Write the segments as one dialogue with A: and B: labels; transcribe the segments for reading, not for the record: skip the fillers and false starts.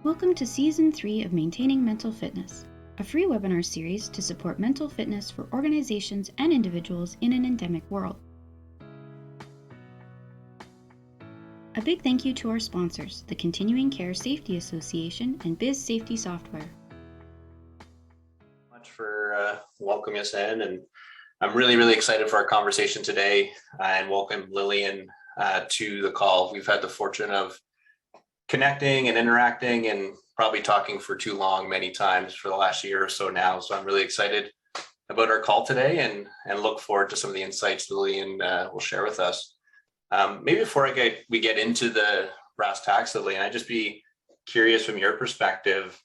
A: Welcome to Season 3 of Maintaining Mental Fitness, a free webinar series to support mental fitness for organizations and individuals in an endemic world. A big thank you to our sponsors, the Continuing Care Safety Association and Biz Safety Software.
B: Much for welcoming us in, and I'm really excited for our conversation today, and welcome Lilian to the call. We've had the fortune of connecting and interacting and probably talking for too long many times for the last year or so now. So I'm really excited about our call today and look forward to some of the insights Lilian will share with us. Maybe before we get into the brass tacks, Lilian, I'd just be curious from your perspective,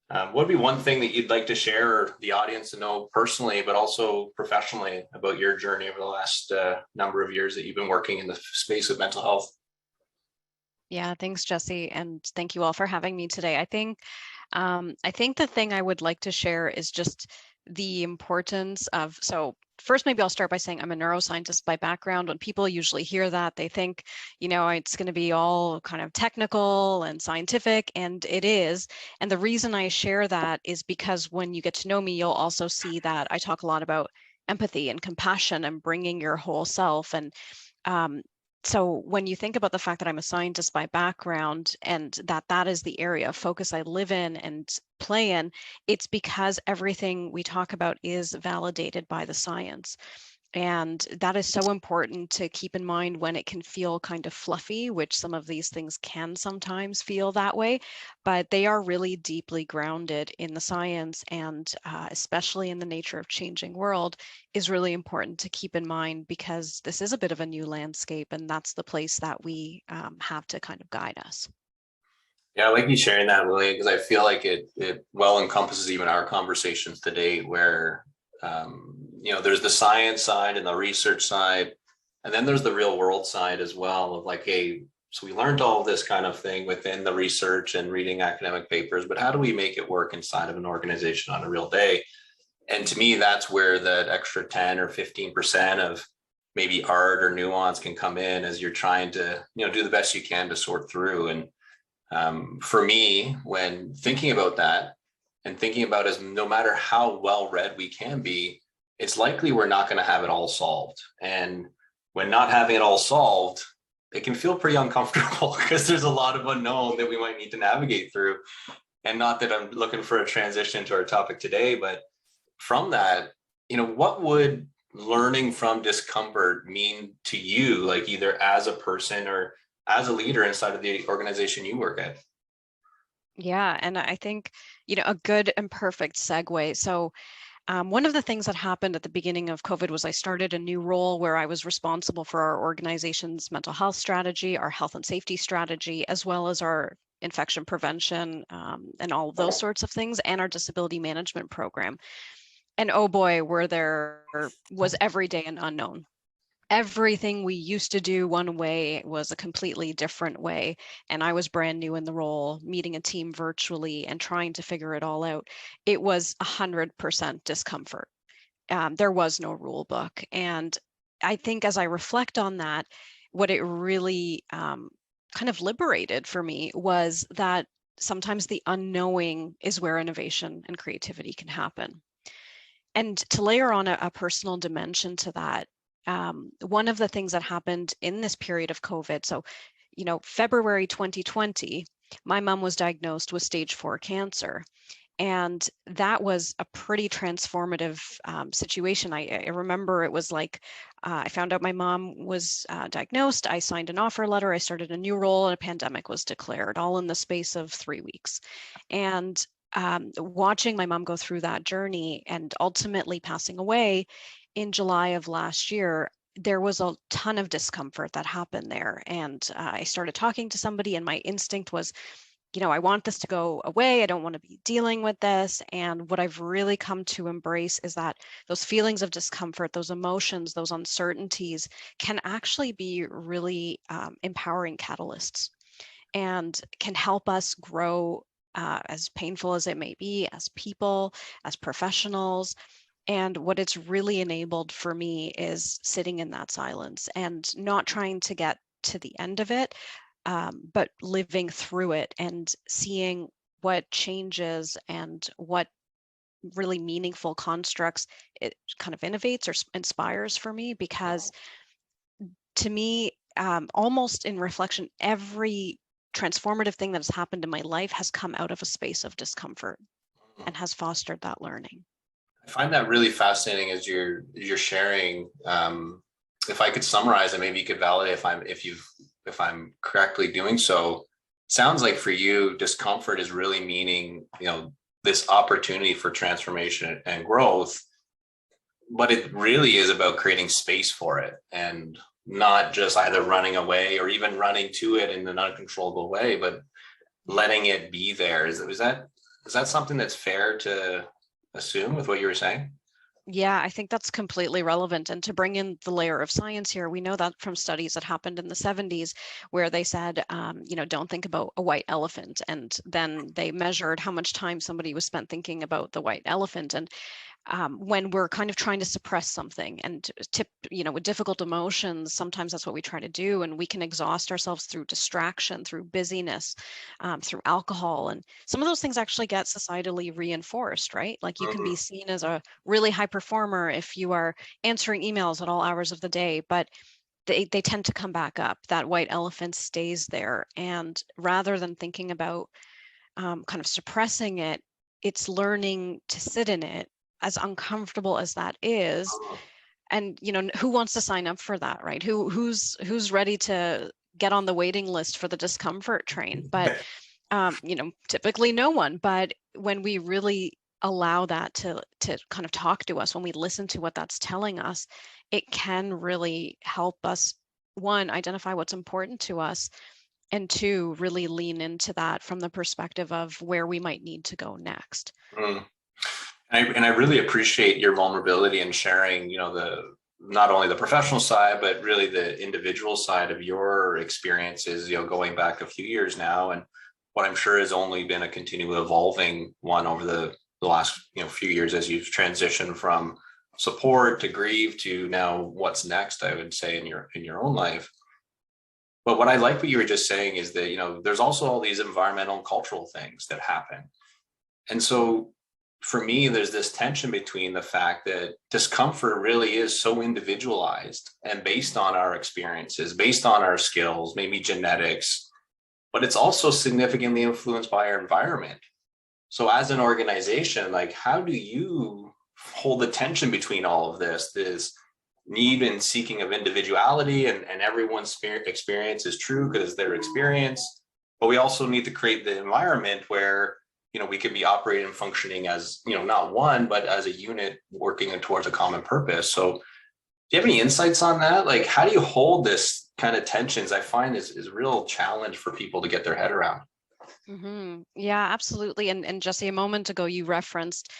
B: what would be one thing that you'd like to share the audience to know personally, but also professionally about your journey over the last number of years that you've been working in the space of mental health?
C: Yeah, thanks, Jesse, and thank you all for having me today. I think the thing I would like to share is just the importance of, so first, maybe I'll start by saying I'm a neuroscientist by background. When people usually hear that, they think, it's going to be all kind of technical and scientific, and it is. And the reason I share that is because when you get to know me, you'll also see that I talk a lot about empathy and compassion and bringing your whole self. And so when you think about the fact that I'm a scientist by background and that is the area of focus I live in and play in, it's because everything we talk about is validated by the science. And that is so important to keep in mind when it can feel kind of fluffy, which some of these things can sometimes feel that way, but they are really deeply grounded in the science, and especially in the nature of changing world is really important to keep in mind, because this is a bit of a new landscape, and that's the place that we have to kind of guide us.
B: Yeah, I like you sharing that, Lilian, because I feel like it well encompasses even our conversations today, where there's the science side and the research side, and then there's the real world side as well of like, hey, so we learned all of this kind of thing within the research and reading academic papers, but how do we make it work inside of an organization on a real day? And to me, that's where that extra 10 or 15% of maybe art or nuance can come in as you're trying to, do the best you can to sort through. And for me, when thinking about that, and thinking about as no matter how well read we can be, it's likely we're not going to have it all solved. And when not having it all solved, it can feel pretty uncomfortable because there's a lot of unknown that we might need to navigate through. And not that I'm looking for a transition to our topic today, but from that, what would learning from discomfort mean to you, like either as a person or as a leader inside of the organization you work at?
C: Yeah, and I think, a good and perfect segue. So one of the things that happened at the beginning of COVID was I started a new role where I was responsible for our organization's mental health strategy, our health and safety strategy, as well as our infection prevention and all of those sorts of things, and our disability management program. And oh boy, was every day an unknown. Everything we used to do one way was a completely different way. And I was brand new in the role, meeting a team virtually and trying to figure it all out. It was 100% discomfort. There was no rule book. And I think as I reflect on that, what it really kind of liberated for me was that sometimes the unknowing is where innovation and creativity can happen. And to layer on a personal dimension to that, one of the things that happened in this period of COVID, so, February 2020, my mom was diagnosed with stage 4 cancer. And that was a pretty transformative situation. I remember it was like, I found out my mom was diagnosed. I signed an offer letter. I started a new role, and a pandemic was declared, all in the space of 3 weeks. And watching my mom go through that journey and ultimately passing away in July of last year, there was a ton of discomfort that happened there. And I started talking to somebody, and my instinct was, I want this to go away. I don't want to be dealing with this. And what I've really come to embrace is that those feelings of discomfort, those emotions, those uncertainties can actually be really empowering catalysts and can help us grow, as painful as it may be, as people, as professionals. And what it's really enabled for me is sitting in that silence and not trying to get to the end of it, but living through it and seeing what changes and what really meaningful constructs it kind of innovates or inspires for me, because to me, almost in reflection, every transformative thing that has happened in my life has come out of a space of discomfort and has fostered that learning.
B: I find that really fascinating as you're sharing. If I could summarize, and maybe you could validate if I'm correctly doing so. Sounds like for you, discomfort is really meaning, this opportunity for transformation and growth, but it really is about creating space for it and not just either running away or even running to it in an uncontrollable way, but letting it be there. Is that something that's fair to assume with what you were saying?
C: Yeah, I think that's completely relevant. And to bring in the layer of science here, we know that from studies that happened in the 70s where they said, don't think about a white elephant. And then they measured how much time somebody was spent thinking about the white elephant. And when we're kind of trying to suppress something and with difficult emotions, sometimes that's what we try to do. And we can exhaust ourselves through distraction, through busyness, through alcohol. And some of those things actually get societally reinforced, right? Like you can be seen as a really high performer if you are answering emails at all hours of the day, but they tend to come back up. That white elephant stays there. And rather than thinking about kind of suppressing it, it's learning to sit in it, as uncomfortable as that is. And who wants to sign up for that, right? Who's ready to get on the waiting list for the discomfort train? But typically no one. But when we really allow that to kind of talk to us, when we listen to what that's telling us, it can really help us, one, identify what's important to us, and two, really lean into that from the perspective of where we might need to go next.
B: And I really appreciate your vulnerability and sharing, not only the professional side, but really the individual side of your experiences, going back a few years now, and what I'm sure has only been a continually evolving one over the last, few years as you've transitioned from support to grieve to now what's next, I would say, in your own life. But what I like what you were just saying is that, there's also all these environmental and cultural things that happen. And so for me, there's this tension between the fact that discomfort really is so individualized and based on our experiences, based on our skills, maybe genetics, but it's also significantly influenced by our environment. So as an organization, like, how do you hold the tension between all of this need and seeking of individuality, and everyone's experience is true because their experience, but we also need to create the environment where we could be operating and functioning as, not one, but as a unit working towards a common purpose. So do you have any insights on that? Like, how do you hold this kind of tensions? I find is a real challenge for people to get their head around.
C: Yeah, absolutely. And Jesse, a moment ago, you referenced,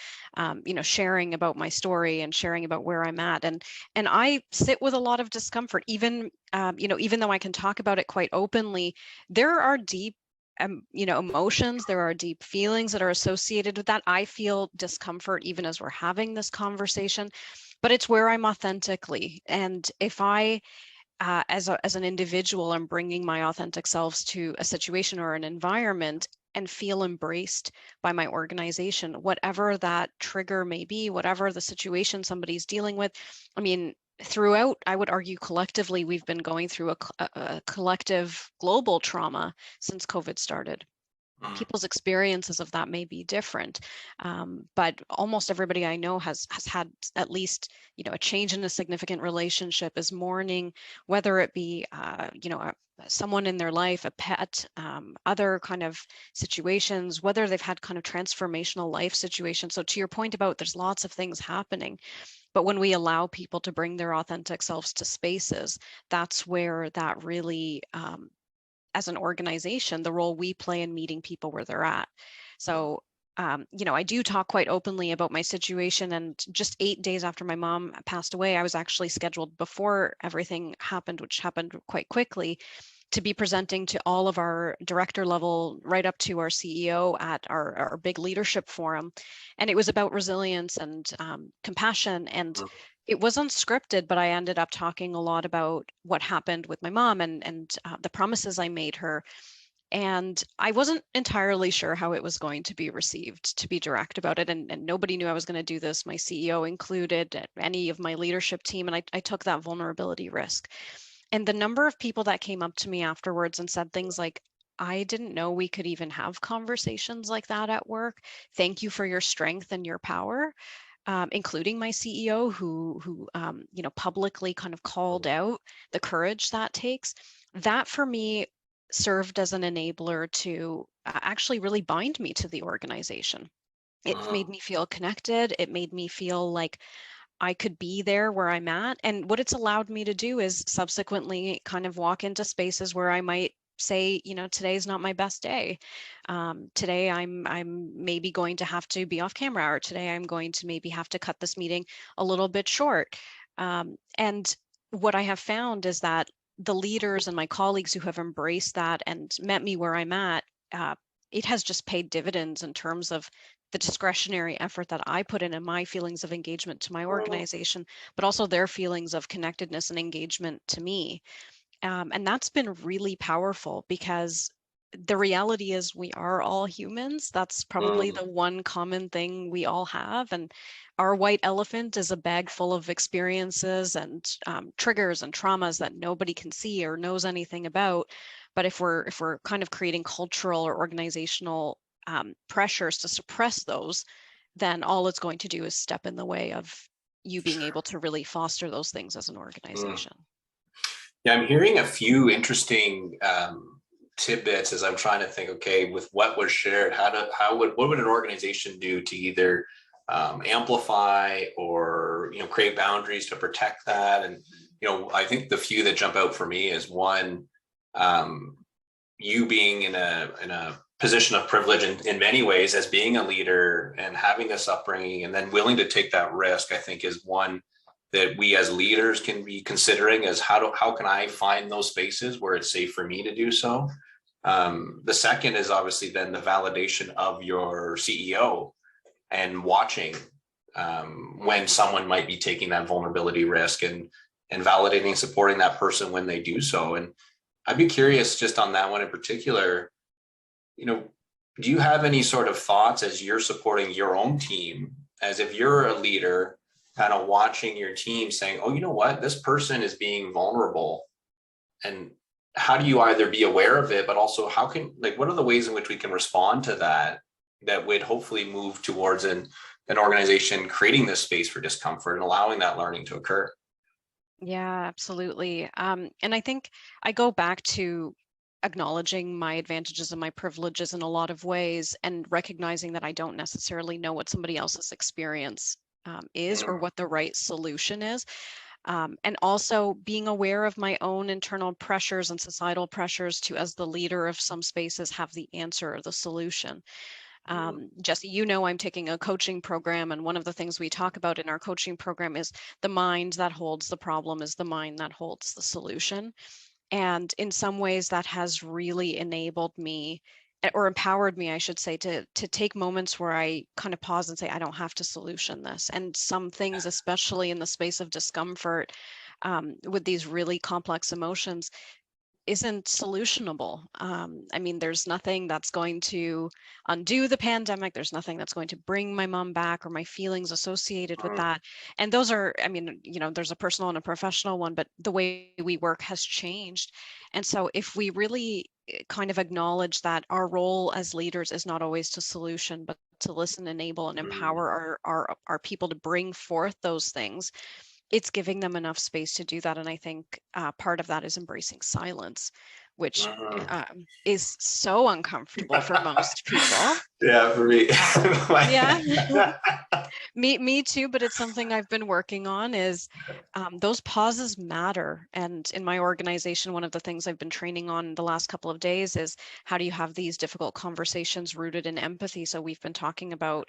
C: sharing about my story and sharing about where I'm at. And I sit with a lot of discomfort, even though I can talk about it quite openly, there are deep emotions, there are deep feelings that are associated with that. I feel discomfort even as we're having this conversation, but it's where I'm authentically. And if I, as an individual, I'm bringing my authentic selves to a situation or an environment and feel embraced by my organization, whatever that trigger may be, whatever the situation somebody's dealing with. I mean, throughout, I would argue collectively, we've been going through a collective global trauma since COVID started. People's experiences of that may be different, but almost everybody I know has had at least a change in a significant relationship, is mourning, whether it be someone in their life, a pet, other kind of situations, whether they've had kind of transformational life situations. So to your point about there's lots of things happening, but when we allow people to bring their authentic selves to spaces, that's where that really as an organization, the role we play in meeting people where they're at. So, I do talk quite openly about my situation. And just 8 days after my mom passed away, I was actually scheduled, before everything happened, which happened quite quickly, to be presenting to all of our director level, right up to our CEO at our big leadership forum. And it was about resilience and compassion. And It was unscripted, but I ended up talking a lot about what happened with my mom and the promises I made her. And I wasn't entirely sure how it was going to be received, to be direct about it. And nobody knew I was going to do this, my CEO included, any of my leadership team. And I took that vulnerability risk. And the number of people that came up to me afterwards and said things like, I didn't know we could even have conversations like that at work. Thank you for your strength and your power. Including my CEO, who publicly kind of called out the courage that takes. That for me served as an enabler to actually really bind me to the organization. It made me feel connected. It made me feel like I could be there where I'm at. And what it's allowed me to do is subsequently kind of walk into spaces where I might say, today's not my best day. Today I'm maybe going to have to be off camera, or today I'm going to maybe have to cut this meeting a little bit short. And what I have found is that the leaders and my colleagues who have embraced that and met me where I'm at, it has just paid dividends in terms of the discretionary effort that I put in and my feelings of engagement to my organization, but also their feelings of connectedness and engagement to me. And that's been really powerful because the reality is we are all humans. That's probably the one common thing we all have. And our white elephant is a bag full of experiences and triggers and traumas that nobody can see or knows anything about. But if we're kind of creating cultural or organizational pressures to suppress those, then all it's going to do is step in the way of you being able to really foster those things as an organization.
B: Yeah, I'm hearing a few interesting tidbits as I'm trying to think, okay, with what was shared, what would an organization do to either amplify or create boundaries to protect that? And I think the few that jump out for me is one, you being in a position of privilege in many ways as being a leader and having this upbringing and then willing to take that risk, I think is one that we as leaders can be considering as how can I find those spaces where it's safe for me to do so. The second is obviously then the validation of your CEO and watching when someone might be taking that vulnerability risk and validating and supporting that person when they do so. And I'd be curious just on that one in particular, do you have any sort of thoughts as you're supporting your own team, as if you're a leader, kind of watching your team saying, oh, you know what, this person is being vulnerable. And how do you either be aware of it, but also what are the ways in which we can respond to that would hopefully move towards an organization creating this space for discomfort and allowing that learning to occur?
C: Yeah, absolutely. And I think I go back to acknowledging my advantages and my privileges in a lot of ways and recognizing that I don't necessarily know what somebody else's experience is or what the right solution is. And also being aware of my own internal pressures and societal pressures to, as the leader of some spaces, have the answer or the solution. Jesse, I'm taking a coaching program, and one of the things we talk about in our coaching program is the mind that holds the problem is the mind that holds the solution. And in some ways that has really enabled me, or empowered me, I should say, to take moments where I kind of pause and say, I don't have to solution this. And some things, especially in the space of discomfort, with these really complex emotions, isn't solutionable. I mean, there's nothing that's going to undo the pandemic. There's nothing that's going to bring my mom back or my feelings associated with that. And those are, there's a personal and a professional one, but the way we work has changed. And so if we really kind of acknowledge that our role as leaders is not always to solution, but to listen, enable, and empower our people to bring forth those things, it's giving them enough space to do that. And I think part of that is embracing silence, which is so uncomfortable for most people.
B: Yeah, for me.
C: Yeah. Me too, but it's something I've been working on is those pauses matter. And in my organization, one of the things I've been training on the last couple of days is how do you have these difficult conversations rooted in empathy? So we've been talking about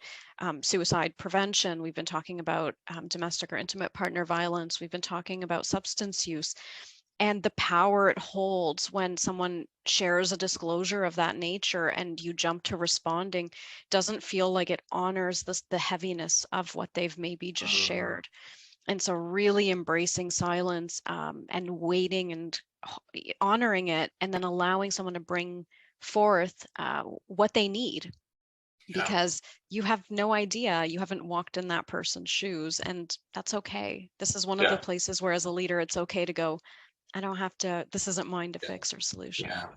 C: suicide prevention. We've been talking about domestic or intimate partner violence. We've been talking about substance use. And the power it holds when someone shares a disclosure of that nature and you jump to responding doesn't feel like it honors the heaviness of what they've maybe just shared. And so really embracing silence and waiting and honoring it, and then allowing someone to bring forth what they need, because you have no idea, you haven't walked in that person's shoes, and that's okay. This is one of the places where as a leader, it's okay to go, I don't have to, this isn't mine to fix or solution.
B: Yeah.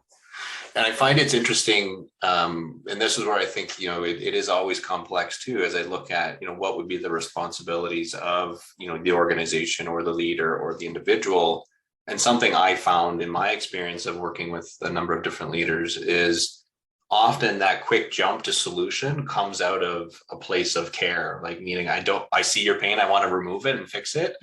B: And I find it's interesting, and this is where I think, it is always complex too, as I look at, what would be the responsibilities of, the organization or the leader or the individual. And something I found in my experience of working with a number of different leaders is often that quick jump to solution comes out of a place of care, like meaning I see your pain, I want to remove it and fix it.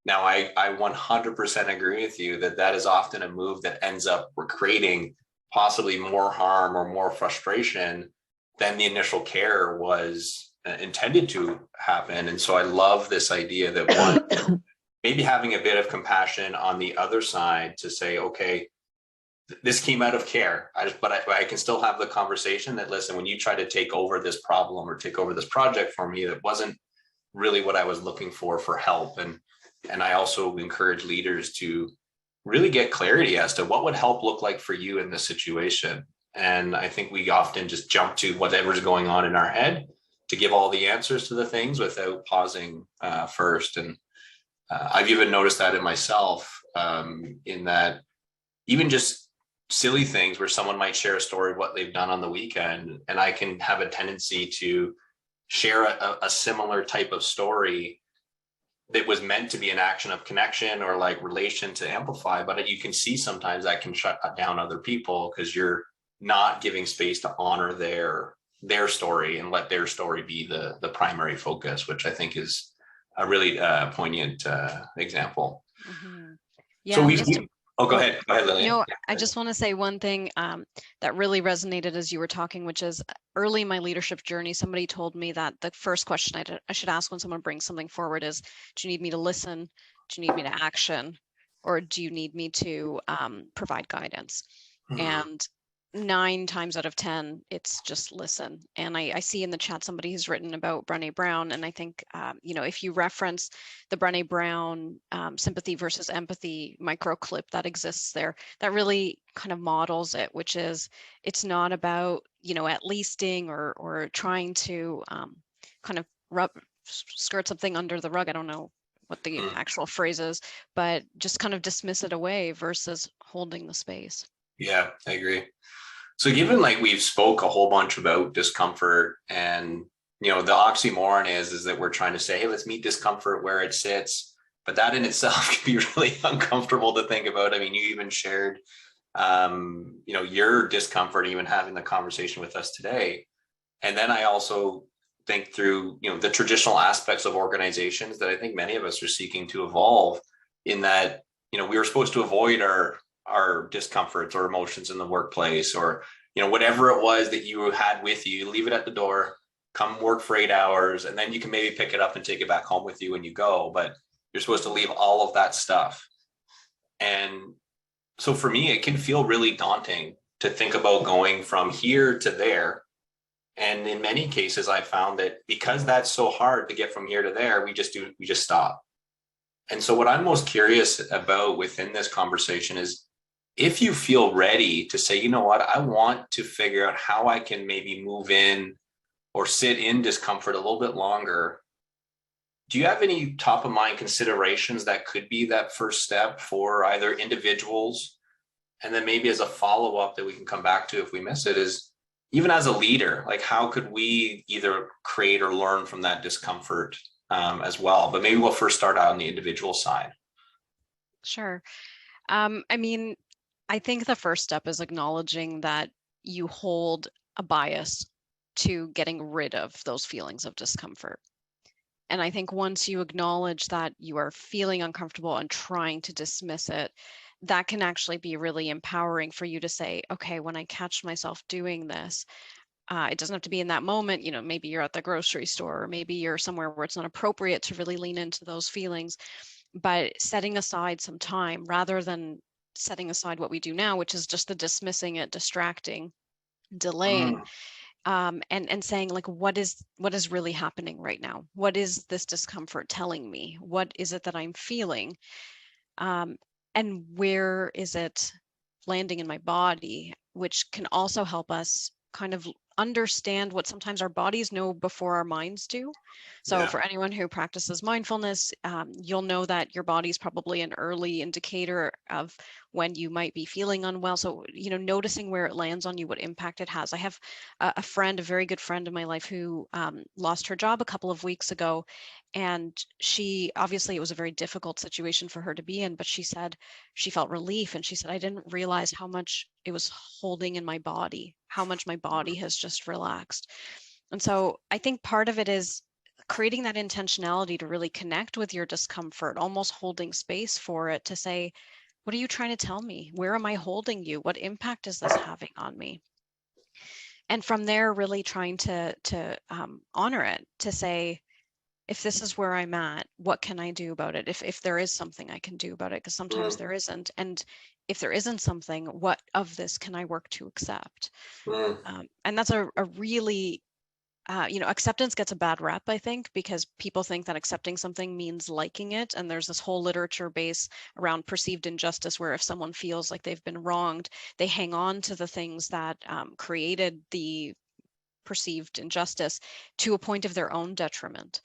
B: Now, I 100% agree with you that is often a move that ends up creating possibly more harm or more frustration than the initial care was intended to happen. And so I love this idea that one, maybe having a bit of compassion on the other side to say, okay, this came out of care, but I can still have the conversation that, listen, when you try to take over this problem or take over this project for me, that wasn't really what I was looking for help. And I also encourage leaders to really get clarity as to what would help look like for you in this situation. And I think we often just jump to whatever's going on in our head to give all the answers to the things without pausing first. And I've even noticed that in myself, in that even just silly things where someone might share a story of what they've done on the weekend, and I can have a tendency to share a similar type of story that was meant to be an action of connection or like relation to amplify, but you can see sometimes that can shut down other people because you're not giving space to honor their story and let their story be the primary focus, which I think is a really poignant example.
C: Mm-hmm. Yeah.
B: So go ahead, Lilian.
C: No, I just want to say one thing that really resonated as you were talking, which is early in my leadership journey, somebody told me that the first question I should ask when someone brings something forward is, do you need me to listen? Do you need me to action? Or do you need me to provide guidance? Mm-hmm. And 9 times out of 10, it's just listen. And I see in the chat somebody who's written about Brené Brown, and I think if you reference the Brené Brown sympathy versus empathy micro clip that exists there, that really kind of models it, which is it's not about at leasting or trying to kind of skirt something under the rug. I don't know what the actual phrase is, but just kind of dismiss it away versus holding the space.
B: Yeah, I agree. So given like we've spoke a whole bunch about discomfort, and the oxymoron is that we're trying to say, hey, let's meet discomfort where it sits, but that in itself can be really uncomfortable to think about. I mean, you even shared your discomfort even having the conversation with us today. And then I also think through the traditional aspects of organizations that I think many of us are seeking to evolve, in that we were supposed to avoid our discomforts or emotions in the workplace, or whatever it was that you had with you, leave it at the door, come work for 8 hours, and then you can maybe pick it up and take it back home with you when you go, but you're supposed to leave all of that stuff. And so for me, it can feel really daunting to think about going from here to there. And in many cases, I found that because that's so hard to get from here to there, we just stop. And so what I'm most curious about within this conversation is, if you feel ready to say, you know what, I want to figure out how I can maybe move in or sit in discomfort a little bit longer, do you have any top of mind considerations that could be that first step for either individuals? And then maybe as a follow-up that we can come back to if we miss it, is even as a leader, like how could we either create or learn from that discomfort as well? But maybe we'll first start out on the individual side.
C: Sure. I think the first step is acknowledging that you hold a bias to getting rid of those feelings of discomfort. And I think once you acknowledge that you are feeling uncomfortable and trying to dismiss it, that can actually be really empowering for you to say, okay, when I catch myself doing this, it doesn't have to be in that moment. Maybe you're at the grocery store, or maybe you're somewhere where it's not appropriate to really lean into those feelings, but setting aside some time rather than setting aside what we do now, which is just the dismissing it, distracting, delaying. and saying like, what is really happening right now? What is this discomfort telling me? What is it that I'm feeling? And where is it landing in my body, which can also help us kind of understand what sometimes our bodies know before our minds do. So
B: Yeah.
C: for anyone who practices mindfulness, you'll know that your body's probably an early indicator of when you might be feeling unwell. So, noticing where it lands on you, what impact it has. I have a friend, a very good friend in my life, who lost her job a couple of weeks ago. And she, obviously, it was a very difficult situation for her to be in, but she said she felt relief. And she said, I didn't realize how much it was holding in my body, how much my body has just relaxed. And so I think part of it is creating that intentionality to really connect with your discomfort, almost holding space for it, to say, what are you trying to tell me? Where am I holding you? What impact is this having on me? And from there, really trying to honor it, to say, if this is where I'm at, what can I do about it? If there is something I can do about it, because sometimes
B: Mm,
C: there isn't. And if there isn't something, what of this can I work to accept?
B: mm,
C: And that's a really, acceptance gets a bad rep, I think, because people think that accepting something means liking it. And there's this whole literature base around perceived injustice, where if someone feels like they've been wronged, they hang on to the things that created the perceived injustice to a point of their own detriment.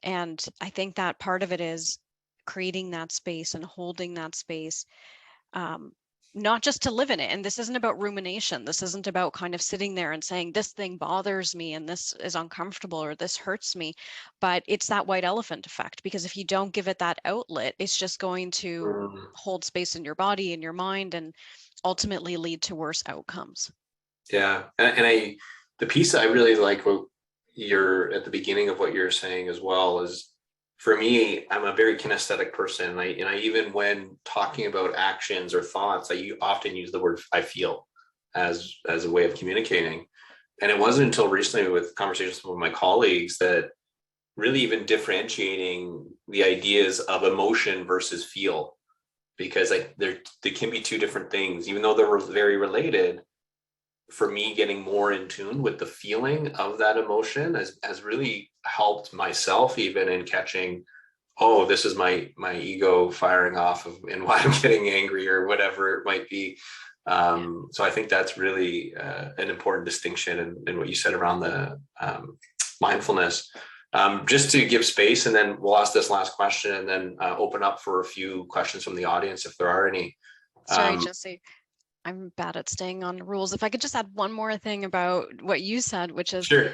C: And I think that part of it is creating that space and holding that space, um, not just to live in it. And this isn't about rumination. This isn't about kind of sitting there and saying, this thing bothers me and this is uncomfortable or this hurts me. But it's that white elephant effect, because if you don't give it that outlet, it's just going to
B: mm.
C: hold space in your body, in your mind, and ultimately lead to worse outcomes.
B: Yeah. The piece I really like what you're at the beginning of what you're saying as well is, for me, I'm a very kinesthetic person. And I even when talking about actions or thoughts, often use the word I feel as a way of communicating. And it wasn't until recently with conversations with my colleagues that really even differentiating the ideas of emotion versus feel, because they can be two different things, even though they're very related. For me, getting more in tune with the feeling of that emotion has really helped myself, even in catching, oh, this is my ego firing off of and why I'm getting angry or whatever it might be.
C: Yeah.
B: So I think that's really an important distinction in what you said around the mindfulness. Just to give space, and then we'll ask this last question and then open up for a few questions from the audience if there are any.
C: Sorry, Jesse. I'm bad at staying on rules. If I could just add one more thing about what you said, which is
B: Sure.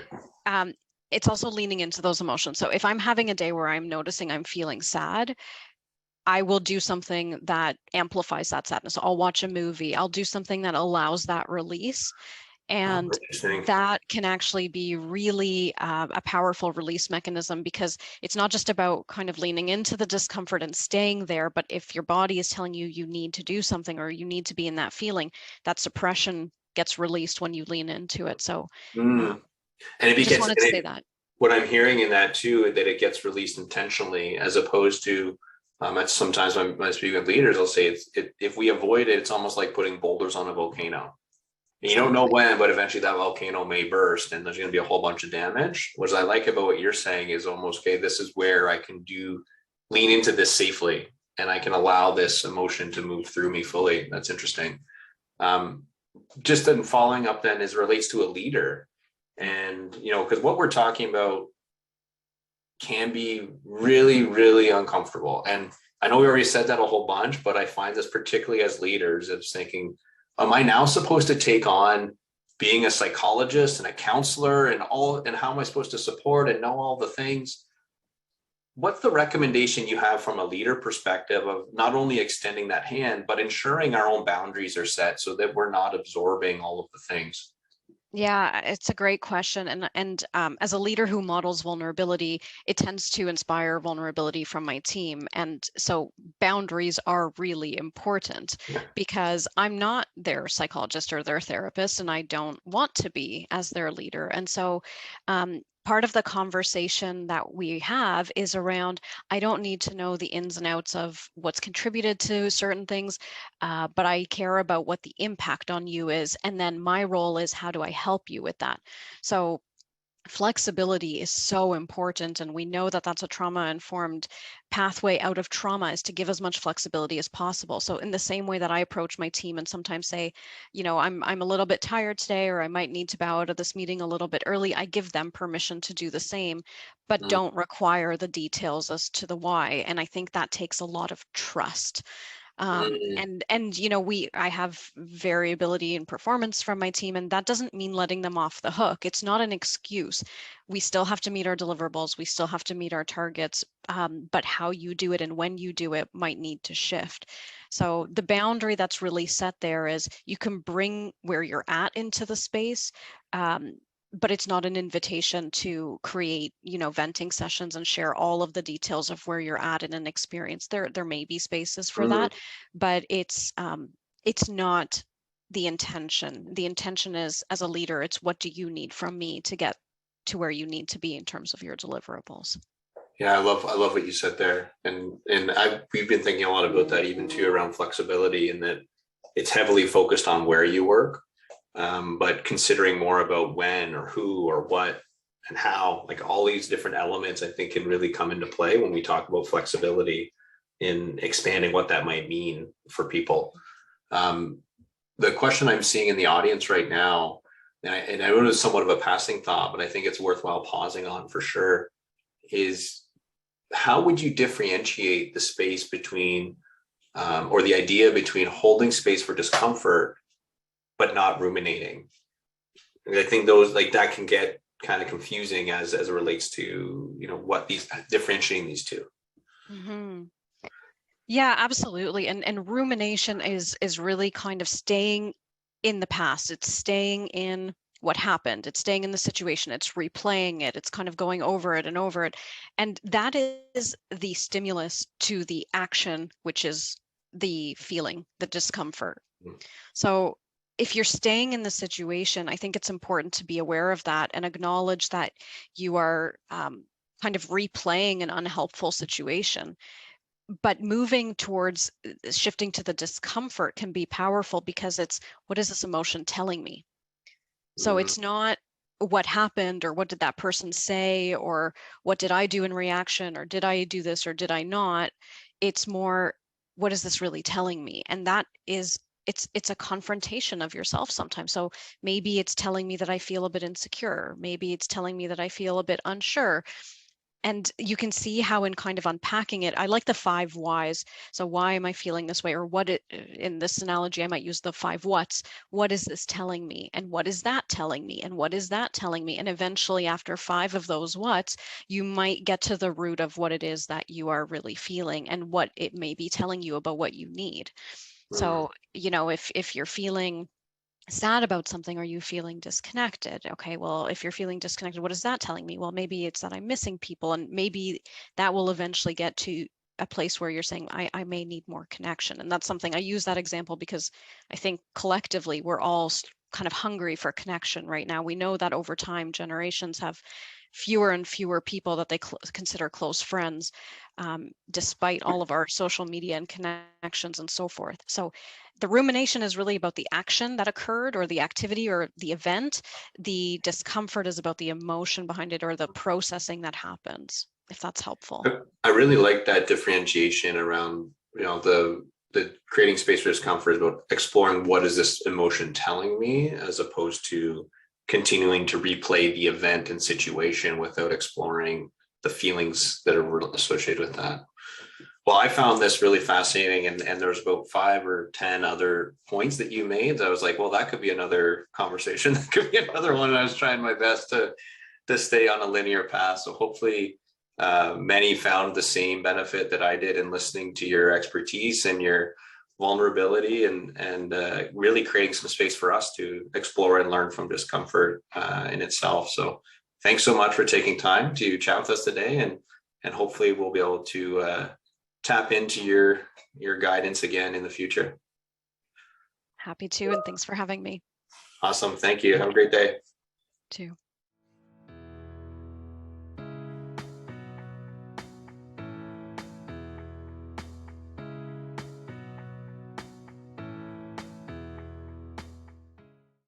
C: it's also leaning into those emotions. So if I'm having a day where I'm noticing I'm feeling sad, I will do something that amplifies that sadness. I'll watch a movie. I'll do something that allows that release. And
B: Interesting.
C: that can actually be really a powerful release mechanism, because it's not just about kind of leaning into the discomfort and staying there, but if your body is telling you you need to do something or you need to be in that feeling, that suppression gets released when you lean into it. So
B: Mm. And it
C: just
B: gets
C: wanted to say that.
B: what I'm hearing in that too, that it gets released intentionally, as opposed to sometimes when I speak with leaders, I'll say if we avoid it, it's almost like putting boulders on a volcano. And you don't know
C: Exactly.
B: when, but eventually that volcano may burst and there's going to be a whole bunch of damage. What I like about what you're saying is almost, okay, this is where I can lean into this safely, and I can allow this emotion to move through me fully. That's interesting. Um, just then following up then, as it relates to a leader, and because what we're talking about can be really, really uncomfortable. And I know we already said that a whole bunch, but I find this particularly as leaders of thinking, am I now supposed to take on being a psychologist and a counselor and how am I supposed to support and know all the things? What's the recommendation you have from a leader perspective of not only extending that hand, but ensuring our own boundaries are set so that we're not absorbing all of the things?
C: Yeah, it's a great question. And as a leader who models vulnerability, it tends to inspire vulnerability from my team. And so boundaries are really important,
B: Yeah.
C: because I'm not their psychologist or their therapist, and I don't want to be as their leader. And so part of the conversation that we have is around, I don't need to know the ins and outs of what's contributed to certain things, but I care about what the impact on you is. And then my role is, how do I help you with that? So flexibility is so important, and we know that that's a trauma-informed pathway out of trauma, is to give as much flexibility as possible. So in the same way that I approach my team and sometimes say, I'm a little bit tired today, or I might need to bow out of this meeting a little bit early, I give them permission to do the same, but don't require the details as to the why. And I think that takes a lot of trust. And I have variability in performance from my team, and that doesn't mean letting them off the hook. It's not an excuse. We still have to meet our deliverables. We still have to meet our targets, but how you do it and when you do it might need to shift. So the boundary that's really set there is, you can bring where you're at into the space, but it's not an invitation to create, venting sessions and share all of the details of where you're at in an experience. There may be spaces for that, but it's not the intention. The intention is, as a leader, it's, what do you need from me to get to where you need to be in terms of your deliverables?
B: Yeah, I love what you said there, and we've been thinking a lot about that even too, around flexibility, and that it's heavily focused on where you work. But considering more about when or who or what and how, like all these different elements, I think can really come into play when we talk about flexibility in expanding what that might mean for people. The question I'm seeing in the audience right now, and I know it's somewhat of a passing thought, but I think it's worthwhile pausing on for sure, is how would you differentiate the space between, or the idea between holding space for discomfort but not ruminating? I think those, like, that can get kind of confusing as it relates to, what these, differentiating these two.
C: Mm-hmm. Yeah, absolutely. And rumination is really kind of staying in the past. It's staying in what happened. It's staying in the situation. It's replaying it. It's kind of going over it and over it. And that is the stimulus to the action, which is the feeling, the discomfort. So if you're staying in the situation, I think it's important to be aware of that and acknowledge that you are kind of replaying an unhelpful situation. But moving towards shifting to the discomfort can be powerful, because it's, what is this emotion telling me? So it's not what happened, or what did that person say, or what did I do in reaction, or did I do this or did I not? It's more, what is this really telling me? And that is, it's a confrontation of yourself sometimes. So maybe it's telling me that I feel a bit insecure. Maybe it's telling me that I feel a bit unsure. And you can see how, in kind of unpacking it, I like the 5 whys. So why am I feeling this way? Or in this analogy, I might use the 5 whats. What is this telling me? And what is that telling me? And what is that telling me? And eventually, after 5 of those whats, you might get to the root of what it is that you are really feeling and what it may be telling you about what you need. So, if you're feeling sad about something, are you feeling disconnected? Okay, well, if you're feeling disconnected, what is that telling me? Well, maybe it's that I'm missing people, and maybe that will eventually get to a place where you're saying, I may need more connection. And that's something, I use that example because I think collectively we're all kind of hungry for connection right now. We know that over time, generations have fewer and fewer people that they consider close friends, despite all of our social media and connections and so forth. So the rumination is really about the action that occurred, or the activity, or the event. The discomfort is about the emotion behind it, or the processing that happens, if that's helpful.
B: I really like that differentiation around, the creating space for discomfort is about exploring, what is this emotion telling me, as opposed to continuing to replay the event and situation without exploring the feelings that are associated with that. Well, I found this really fascinating, and there's about 5 or 10 other points that you made. I was like, well, that could be another conversation. That could be another one. And I was trying my best to stay on a linear path. So hopefully many found the same benefit that I did in listening to your expertise and your vulnerability, and really creating some space for us to explore and learn from discomfort in itself. So thanks so much for taking time to chat with us today, and hopefully we'll be able to tap into your guidance again in the future.
C: Happy to, and thanks for having me.
B: Awesome. Thank you. Have a great day.
C: Too.